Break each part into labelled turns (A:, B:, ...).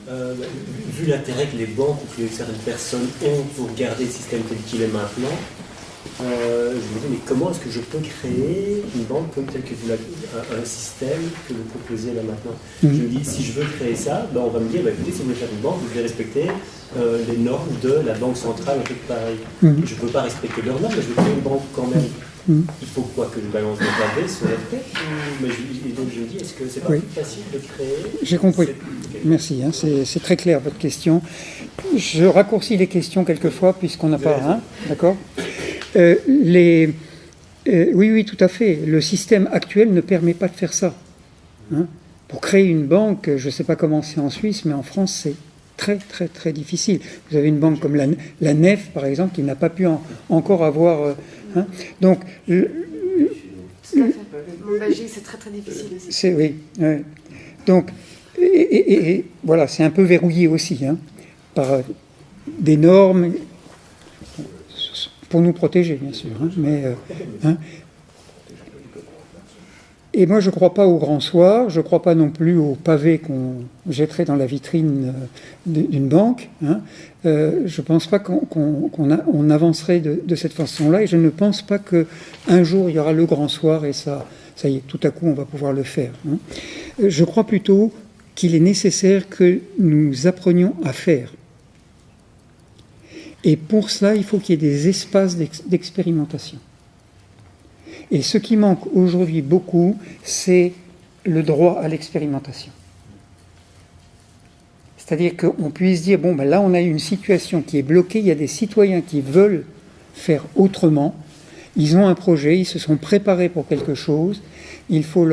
A: Vu l'intérêt que les banques ou que certaines personnes ont pour garder le système tel qu'il est maintenant, je me dis, mais comment est-ce que je peux créer une banque comme tel que un système que vous proposez là maintenant? Je me dis, si je veux créer ça, ben on va me dire, écoutez, si vous voulez faire une banque, vous devez respecter les normes de la banque centrale, un truc pareil. Je ne peux pas respecter leurs normes, mais je veux créer une banque quand même. Il faut quoi, que je balance des pavés sur la tête? Et donc je me dis, est-ce que c'est pas plus facile de créer?
B: J'ai compris. Merci, hein, c'est très clair votre question. Je raccourcis les questions quelquefois puisqu'on n'a pas un, d'accord? Oui, tout à fait. Le système actuel ne permet pas de faire ça. Hein. Pour créer une banque, je ne sais pas comment c'est en Suisse, mais en France, c'est très, très, très difficile. Vous avez une banque comme la Nef, par exemple, qui n'a pas pu encore avoir... hein. Donc...
C: Tout à fait. En Belgique, c'est très, très difficile aussi.
B: Oui. Donc, et voilà, c'est un peu verrouillé aussi, hein, par des normes... pour nous protéger, bien sûr. Hein, mais, Et moi, je ne crois pas au grand soir, je ne crois pas non plus au pavé qu'on jetterait dans la vitrine d'une banque. Hein. Je ne pense pas qu'on avancerait de cette façon-là, et je ne pense pas qu'un jour, il y aura le grand soir, et ça y est, tout à coup, on va pouvoir le faire. Hein. Je crois plutôt qu'il est nécessaire que nous apprenions à faire. Et pour cela, il faut qu'il y ait des espaces d'expérimentation. Et ce qui manque aujourd'hui beaucoup, c'est le droit à l'expérimentation. C'est-à-dire qu'on puisse dire, bon, ben là, on a une situation qui est bloquée, il y a des citoyens qui veulent faire autrement, ils ont un projet, ils se sont préparés pour quelque chose, il faut,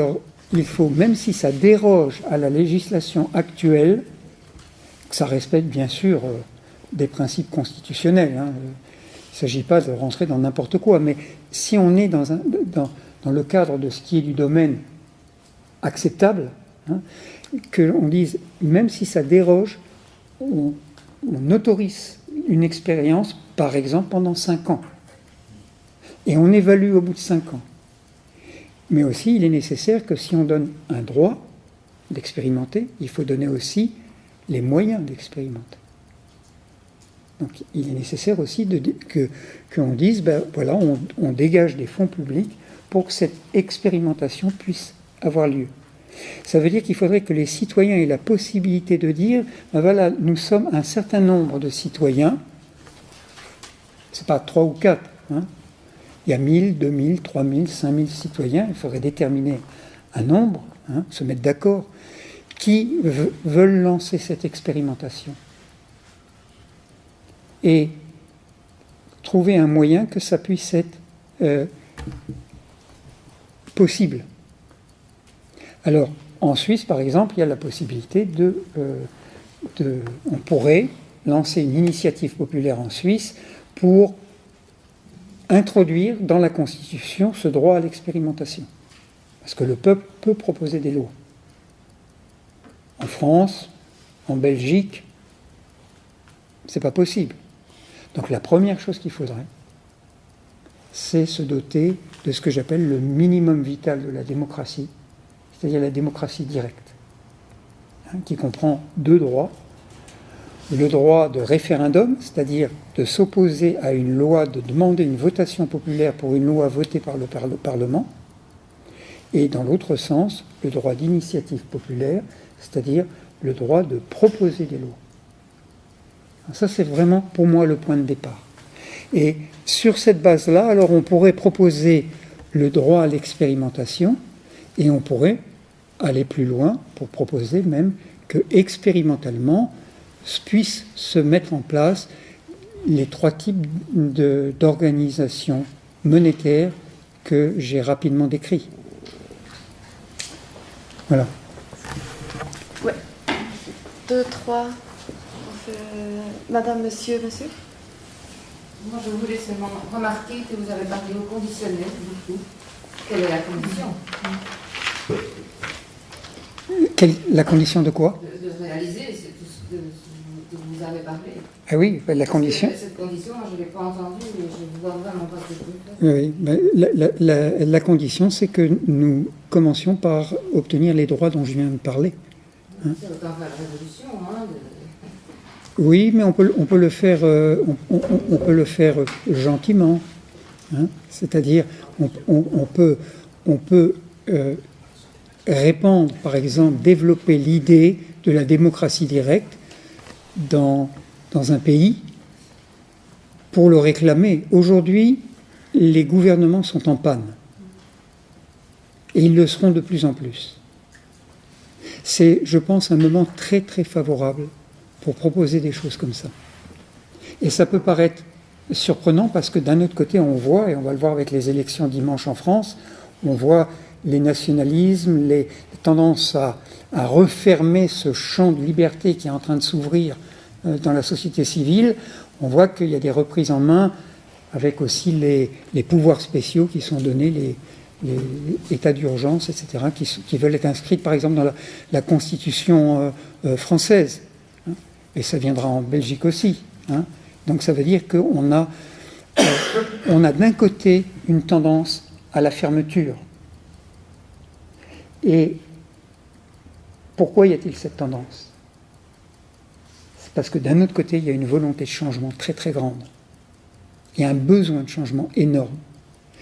B: même si ça déroge à la législation actuelle, que ça respecte bien sûr des principes constitutionnels, hein. Il ne s'agit pas de rentrer dans n'importe quoi, mais si on est dans le cadre de ce qui est du domaine acceptable, hein, qu'on dise, même si ça déroge, on autorise une expérience, par exemple, pendant 5 ans. Et on évalue au bout de 5 ans. Mais aussi, il est nécessaire que si on donne un droit d'expérimenter, il faut donner aussi les moyens d'expérimenter. Donc il est nécessaire aussi qu'on dise, ben voilà, on dégage des fonds publics pour que cette expérimentation puisse avoir lieu. Ça veut dire qu'il faudrait que les citoyens aient la possibilité de dire, ben voilà, nous sommes un certain nombre de citoyens, c'est pas 3 ou 4, hein. Il y a 1000, 2000, 3000, 5000 citoyens, il faudrait déterminer un nombre, hein, se mettre d'accord, qui veulent lancer cette expérimentation. Et trouver un moyen que ça puisse être possible. Alors, en Suisse, par exemple, il y a la possibilité on pourrait lancer une initiative populaire en Suisse pour introduire dans la Constitution ce droit à l'expérimentation. Parce que le peuple peut proposer des lois. En France, en Belgique, c'est pas possible. Donc la première chose qu'il faudrait, c'est se doter de ce que j'appelle le minimum vital de la démocratie, c'est-à-dire la démocratie directe, hein, qui comprend 2 droits. Le droit de référendum, c'est-à-dire de s'opposer à une loi, de demander une votation populaire pour une loi votée par le Parlement, et dans l'autre sens, le droit d'initiative populaire, c'est-à-dire le droit de proposer des lois. Ça, c'est vraiment, pour moi, le point de départ. Et sur cette base-là, alors on pourrait proposer le droit à l'expérimentation et on pourrait aller plus loin pour proposer même que, expérimentalement, puissent se mettre en place les 3 types d'organisations monétaires que j'ai rapidement décrits. Voilà.
C: Ouais. 2, 3... Madame, monsieur.
D: Moi, je voulais seulement remarquer que vous avez parlé au conditionnel, beaucoup. Quelle est la condition?
B: La condition de quoi?
D: De réaliser tout ce que vous avez parlé.
B: Ah oui, la condition...
D: Cette condition, moi, je ne l'ai pas entendue et je ne vois vraiment pas ce que vous faites.
B: Oui, la condition, c'est que nous commencions par obtenir les droits dont je viens de parler. Hein.
D: C'est autant faire la révolution, hein,
B: Oui, mais on peut le faire, on peut le faire gentiment. Hein. C'est-à-dire, on peut répandre, par exemple, développer l'idée de la démocratie directe dans un pays pour le réclamer. Aujourd'hui, les gouvernements sont en panne. Et ils le seront de plus en plus. C'est, je pense, un moment très très favorable pour proposer des choses comme ça. Et ça peut paraître surprenant parce que d'un autre côté, on voit, et on va le voir avec les élections dimanche en France, on voit les nationalismes, les tendances à refermer ce champ de liberté qui est en train de s'ouvrir dans la société civile. On voit qu'il y a des reprises en main avec aussi les pouvoirs spéciaux qui sont donnés, les états d'urgence, etc., qui veulent être inscrits, par exemple, dans la Constitution française. Hein, et ça viendra en Belgique aussi. Hein. Donc ça veut dire qu'on a, on a d'un côté une tendance à la fermeture. Et pourquoi y a-t-il cette tendance ? C'est parce que d'un autre côté, il y a une volonté de changement très très grande. Il y a un besoin de changement énorme.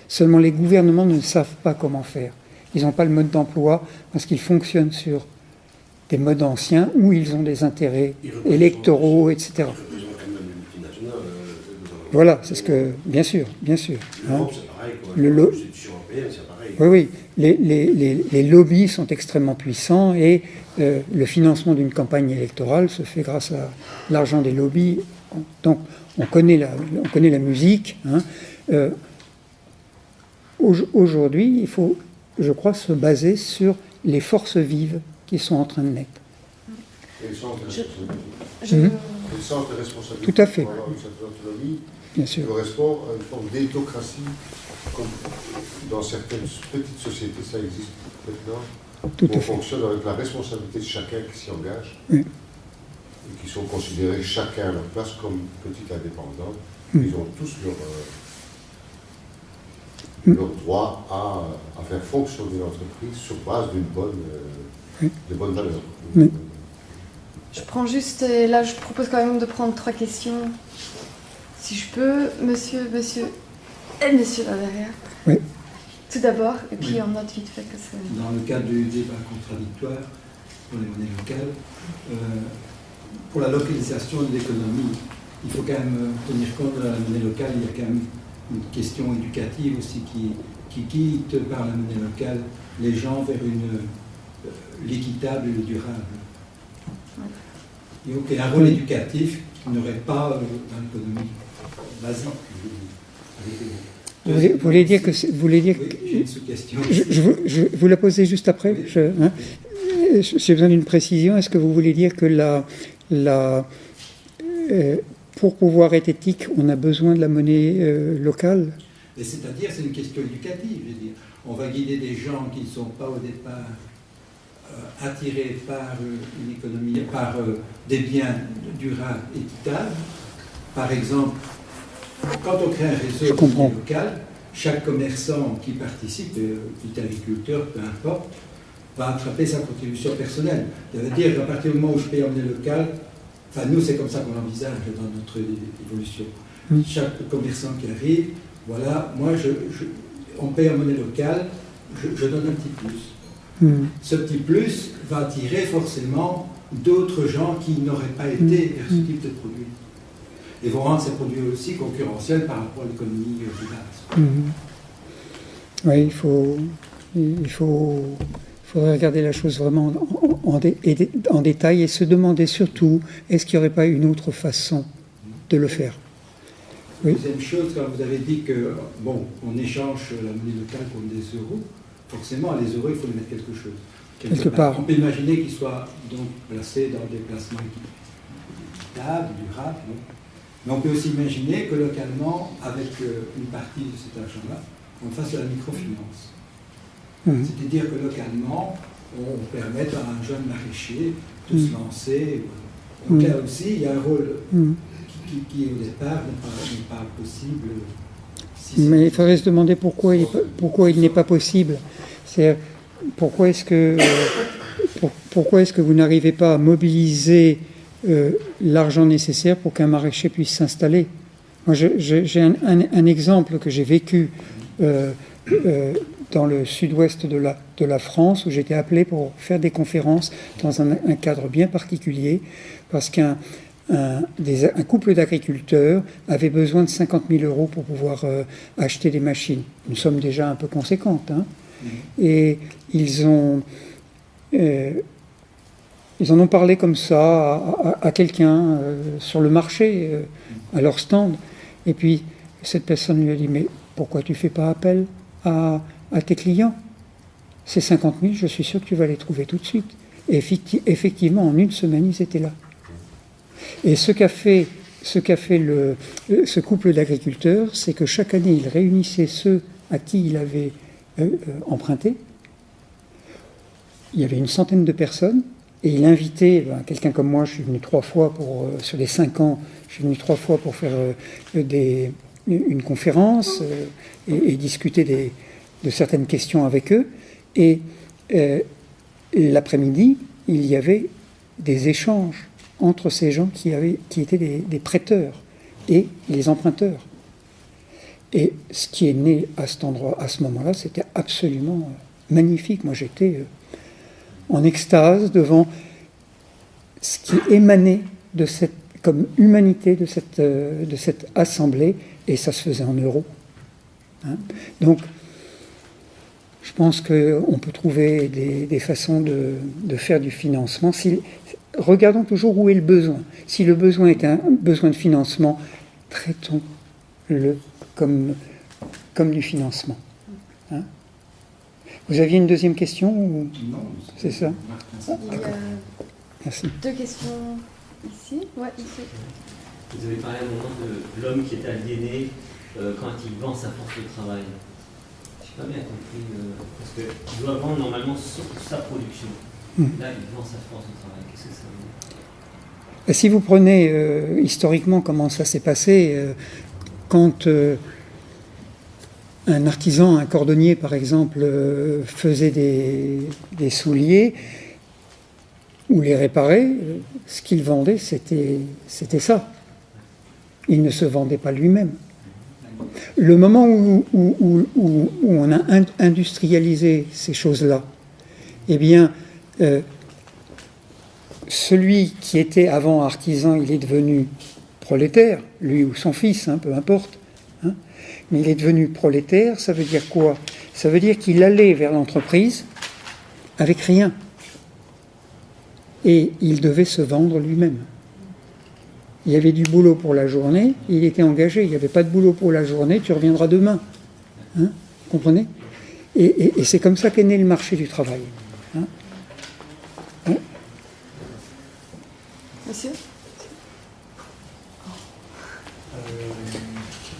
B: Seulement les gouvernements ne savent pas comment faire. Ils n'ont pas le mode d'emploi parce qu'ils fonctionnent sur des modes anciens où ils ont des intérêts électoraux, etc. Voilà, c'est ce que... Bien sûr, bien sûr. Hein. Oui, oui. Les lobbies sont extrêmement puissants et le financement d'une campagne électorale se fait grâce à l'argent des lobbies. Donc, on connaît la musique. Hein. Aujourd'hui, il faut, je crois, se baser sur les forces vives qui sont en train de naître.
E: Et le sens de responsabilité.
B: Tout à fait.
E: Pour avoir une certaine autonomie,
B: bien sûr,
E: correspond à une forme d'étocratie, comme dans certaines petites sociétés, ça existe maintenant.
B: Tout à
E: on
B: fait.
E: fonctionne avec la responsabilité de chacun qui s'y engage,
B: oui.
E: Et qui sont considérés chacun à leur place comme petits indépendants. Ils ont tous leur droit à faire fonctionner l'entreprise sur base d'une de bonnes valeurs.
B: Oui.
C: Je prends juste, et là je propose quand même de prendre 3 questions, si je peux, monsieur et monsieur là derrière.
B: Oui.
C: Tout d'abord, et puis
F: Oui.
C: on note vite fait que c'est...
F: Dans le cadre du débat contradictoire pour les monnaies locales, pour la localisation de l'économie, il faut quand même tenir compte de la monnaie locale. Il y a quand même une question éducative aussi qui guide par la monnaie locale les gens vers l'équitable et le durable. Donc il y a un rôle éducatif qu'il n'aurait pas dans l'économie basique.
B: Vous voulez dire que... Vous voulez dire
F: Oui,
B: que
F: j'ai une sous-question.
B: je vous la posez juste après. J'ai besoin d'une précision. Est-ce que vous voulez dire que pour pouvoir être éthique, on a besoin de la monnaie locale ?
F: Et c'est-à-dire, c'est une question éducative. Je veux dire, on va guider des gens qui ne sont pas au départ attirés par une économie, par des biens durables, équitables. Par exemple, quand on crée un réseau de monnaie locale, chaque commerçant qui participe, petit agriculteur, peu importe, va attraper sa contribution personnelle. Ça veut dire qu'à partir du moment où je paye en monnaie locale, enfin nous c'est comme ça qu'on l'envisage dans notre évolution. Chaque commerçant qui arrive, voilà, moi on paye en monnaie locale, je donne un petit plus. Ce petit plus va attirer forcément d'autres gens qui n'auraient pas été vers ce type de produit. Et vont rendre ces produits aussi concurrentiels par rapport à l'économie de base.
B: Oui, il faudrait regarder la chose vraiment en détail et se demander surtout, est-ce qu'il n'y aurait pas une autre façon de le faire ? Oui.
F: Deuxième chose, quand vous avez dit que, bon, on échange la monnaie locale contre des euros, forcément, les euros, il faut les mettre quelque chose.
B: Quelque part.
F: On peut imaginer qu'ils soient donc placés dans des placements équitables, durables. Mais on peut aussi imaginer que localement, avec une partie de cet argent-là, on fasse de la microfinance. C'est-à-dire que localement, on permette à un jeune maraîcher de se lancer. Donc là aussi, il y a un rôle qui au départ, n'est pas possible.
B: Mais il faudrait se demander pourquoi il n'est pas possible. C'est pourquoi est-ce que pourquoi est-ce que vous n'arrivez pas à mobiliser l'argent nécessaire pour qu'un maraîcher puisse s'installer? Moi, j'ai un exemple que j'ai vécu dans le sud-ouest de la France, où j'étais appelé pour faire des conférences dans un cadre bien particulier, parce qu'un couple d'agriculteurs avait besoin de 50 000 € pour pouvoir acheter des machines. Une somme déjà un peu conséquente. Hein. Et ils en ont parlé comme ça à quelqu'un sur le marché, à leur stand. Et puis, cette personne lui a dit, mais pourquoi tu ne fais pas appel à tes clients? Ces 50 000, je suis sûr que tu vas les trouver tout de suite. Et effectivement, en une semaine, ils étaient là. Et ce qu'a fait ce couple d'agriculteurs, c'est que chaque année, il réunissait ceux à qui il avait emprunté. Il y avait une centaine de personnes, et il invitait quelqu'un comme moi. Je suis venu 3 fois sur les 5 ans, je suis venu 3 fois pour faire une conférence et discuter de certaines questions avec eux. Et l'après-midi, il y avait des échanges entre ces gens qui étaient des prêteurs et les emprunteurs. Et ce qui est né à cet endroit, à ce moment-là, c'était absolument magnifique. Moi, j'étais en extase devant ce qui émanait de cette, comme humanité de cette assemblée, et ça se faisait en euros. Hein. Donc, je pense qu'on peut trouver des façons de faire du financement. Regardons toujours où est le besoin. Si le besoin est un besoin de financement, traitons-le comme du financement. Hein. Vous aviez une deuxième question ou...
F: Non,
B: c'est ça.
C: Il y a
B: Merci.
C: 2 questions ici. Ouais, ici.
G: Vous avez parlé à un moment de l'homme qui est aliéné quand il vend sa force de travail. Je n'ai pas bien compris, parce qu'il doit vendre normalement sa production. Là, il vend sa force de travail. Qu'est-ce que ça veut dire?
B: Si vous prenez historiquement comment ça s'est passé, quand un artisan, un cordonnier par exemple, faisait des souliers ou les réparait, ce qu'il vendait, c'était ça. Il ne se vendait pas lui-même. Le moment où on a industrialisé ces choses-là, eh bien, celui qui était avant artisan, il est devenu prolétaire, lui ou son fils, hein, peu importe. Hein, mais il est devenu prolétaire, ça veut dire quoi? Ça veut dire qu'il allait vers l'entreprise avec rien. Et il devait se vendre lui-même. Il y avait du boulot pour la journée, il était engagé. Il n'y avait pas de boulot pour la journée, tu reviendras demain. Hein, vous comprenez? Et c'est comme ça qu'est né le marché du travail. Hein. Hein.
C: Monsieur?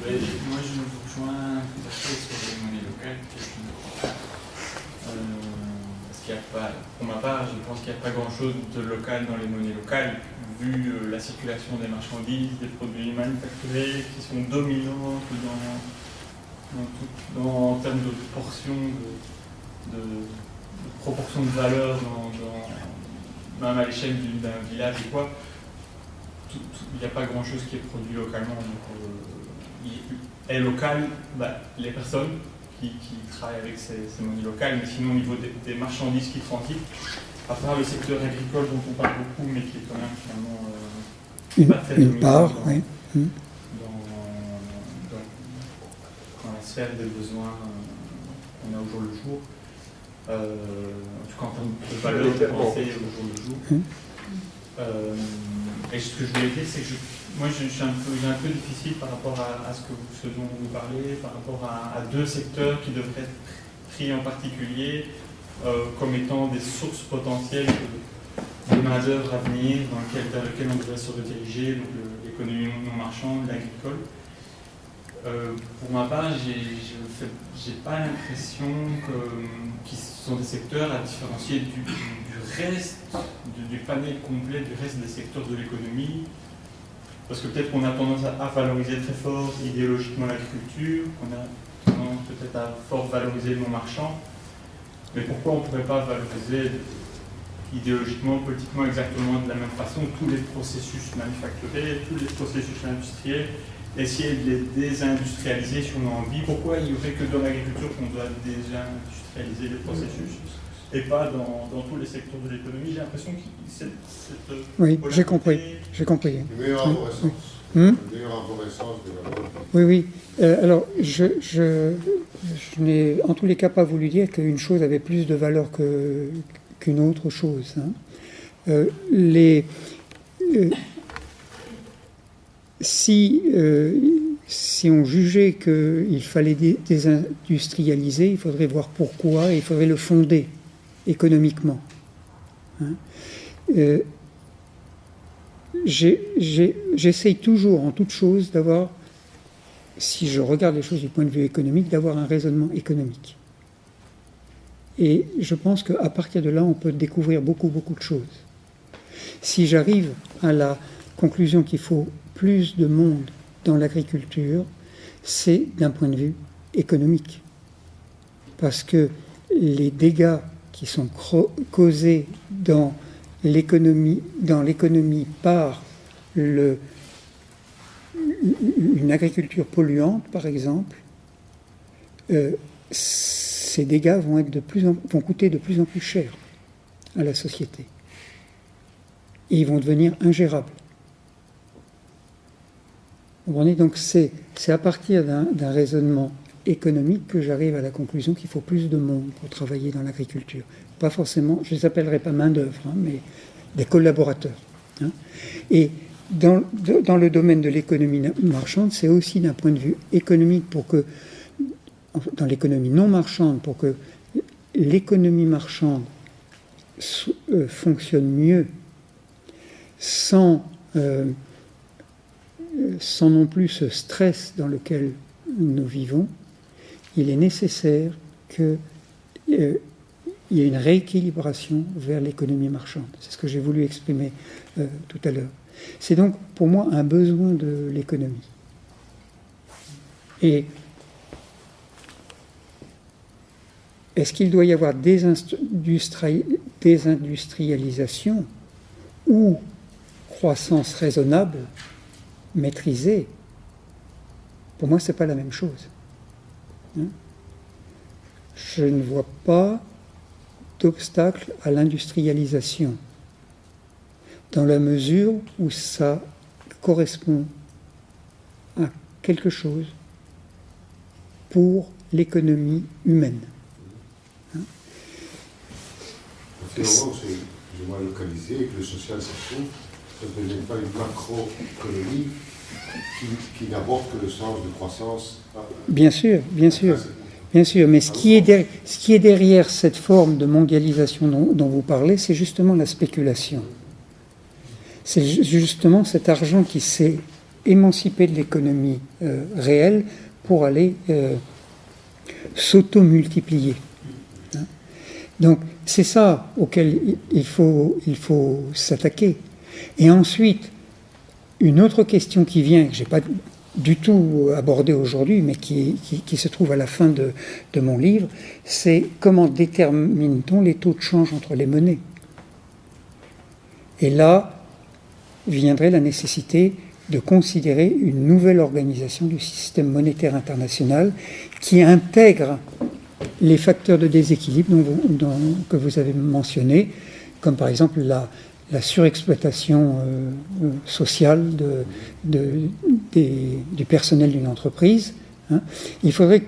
H: Moi, je vous rejoins tout à fait sur les monnaies locales que je ne crois pas. Parce qu'il n'y a pas, pour ma part, je pense qu'il n'y a pas grand-chose de local dans les monnaies locales, vu la circulation des marchandises, des produits manufacturés qui sont dominantes en termes de portion, de proportion de valeur, même à l'échelle d'un village ou quoi. Il n'y a pas grand-chose qui est produit localement. Donc, est local, les personnes qui travaillent avec ces monnaies locales, mais sinon au niveau des marchandises qui transitent, à part le secteur agricole dont on parle beaucoup, mais qui est quand même finalement pas très
B: une part, oui.
H: Dans la sphère des besoins qu'on a au jour le jour, en tout cas en termes de valeur pensée au jour le jour. Et ce que je voulais dire, c'est que moi j'ai un peu difficile par rapport à ce dont vous parlez, par rapport à 2 secteurs qui devraient être pris en particulier comme étant des sources potentielles de main-d'œuvre à venir vers lesquelles on devrait se rediriger, donc l'économie non marchande, l'agricole. Pour ma part, j'ai pas l'impression qu'ils sont des secteurs à différencier du reste, du panel complet du reste des secteurs de l'économie. Parce que peut-être qu'on a tendance à valoriser très fort idéologiquement l'agriculture, qu'on a tendance peut-être à fort valoriser le non marchand. Mais pourquoi on ne pourrait pas valoriser idéologiquement, politiquement, exactement de la même façon, tous les processus manufacturés, tous les processus industriels, essayer de les désindustrialiser si on a envie. Pourquoi il n'y aurait que dans l'agriculture qu'on doit désindustrialiser les processus et pas dans tous les secteurs de l'économie? J'ai l'impression que cette
B: Oui, j'ai compris.
E: Une meilleure arborescence.
B: Hum?
E: Une meilleure arborescence de la bonne.
B: Oui, oui. Alors, je n'ai en tous les cas pas voulu dire qu'une chose avait plus de valeur qu'une autre chose. Hein. Si on jugeait qu'il fallait désindustrialiser, il faudrait voir pourquoi et il faudrait le fonder économiquement. Hein. J'essaye toujours, en toute chose, d'avoir, si je regarde les choses du point de vue économique, d'avoir un raisonnement économique. Et je pense qu'à partir de là, on peut découvrir beaucoup, beaucoup de choses. Si j'arrive à la conclusion qu'il faut plus de monde dans l'agriculture, c'est d'un point de vue économique. Parce que les dégâts qui sont causés dans l'économie par une agriculture polluante, par exemple, ces dégâts vont coûter de plus en plus cher à la société. Et ils vont devenir ingérables. Vous comprenez ? Donc c'est à partir d'un raisonnement économique que j'arrive à la conclusion qu'il faut plus de monde pour travailler dans l'agriculture. Pas forcément, je ne les appellerai pas main-d'œuvre, hein, mais des collaborateurs. Hein. Et dans le domaine de l'économie marchande, c'est aussi d'un point de vue économique dans l'économie non marchande, pour que l'économie marchande fonctionne mieux, sans non plus ce stress dans lequel nous vivons, il est nécessaire qu'il y ait une rééquilibration vers l'économie marchande. C'est ce que j'ai voulu exprimer tout à l'heure. C'est donc pour moi un besoin de l'économie. Et est-ce qu'il doit y avoir désindustrialisation ou croissance raisonnable, maîtrisée? Pour moi, ce n'est pas la même chose. Hein? Je ne vois pas d'obstacle à l'industrialisation, dans la mesure où ça correspond à quelque chose pour l'économie humaine. Hein?
E: À partir du moment où c'est plus ou moins localisé et que le social s'approuve, ça ne devient pas une macroéconomie qui n'aborde que le sens de croissance.
B: Bien sûr, bien sûr. Bien sûr, mais ce qui est derrière cette forme de mondialisation dont vous parlez, c'est justement la spéculation. C'est justement cet argent qui s'est émancipé de l'économie réelle pour aller s'auto-multiplier. Hein? Donc c'est ça auquel il faut s'attaquer. Et ensuite, une autre question qui vient, que je n'ai pas du tout abordée aujourd'hui, mais qui se trouve à la fin de mon livre, c'est comment détermine-t-on les taux de change entre les monnaies? Et là viendrait la nécessité de considérer une nouvelle organisation du système monétaire international qui intègre les facteurs de déséquilibre que vous avez mentionnés, comme par exemple la surexploitation sociale du personnel d'une entreprise. Hein. Il faudrait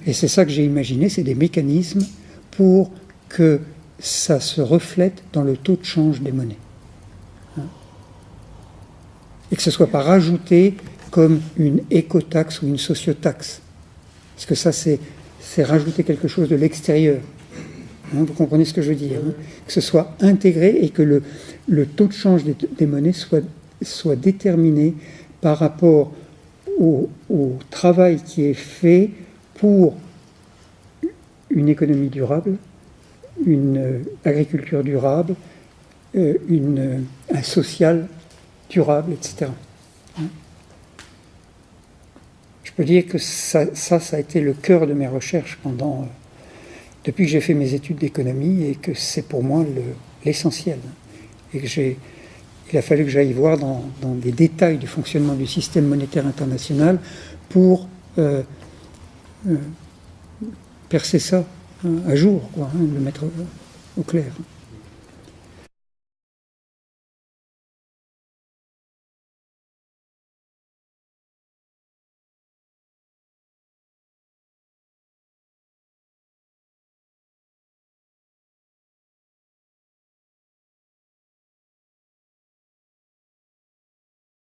B: et c'est ça que j'ai imaginé, c'est des mécanismes pour que ça se reflète dans le taux de change des monnaies. Hein. Et que ce ne soit pas rajouté comme une écotaxe ou une sociotaxe. Parce que ça, c'est rajouter quelque chose de l'extérieur. Hein, vous comprenez ce que je veux dire, hein? Que ce soit intégré et que le taux de change des monnaies soit déterminé par rapport au travail qui est fait pour une économie durable, une agriculture durable, un social durable, etc. Hein? Je peux dire que ça a été le cœur de mes recherches depuis que j'ai fait mes études d'économie et que c'est pour moi l'essentiel. Et il a fallu que j'aille voir dans des détails du fonctionnement du système monétaire international pour percer ça à jour, le mettre au clair.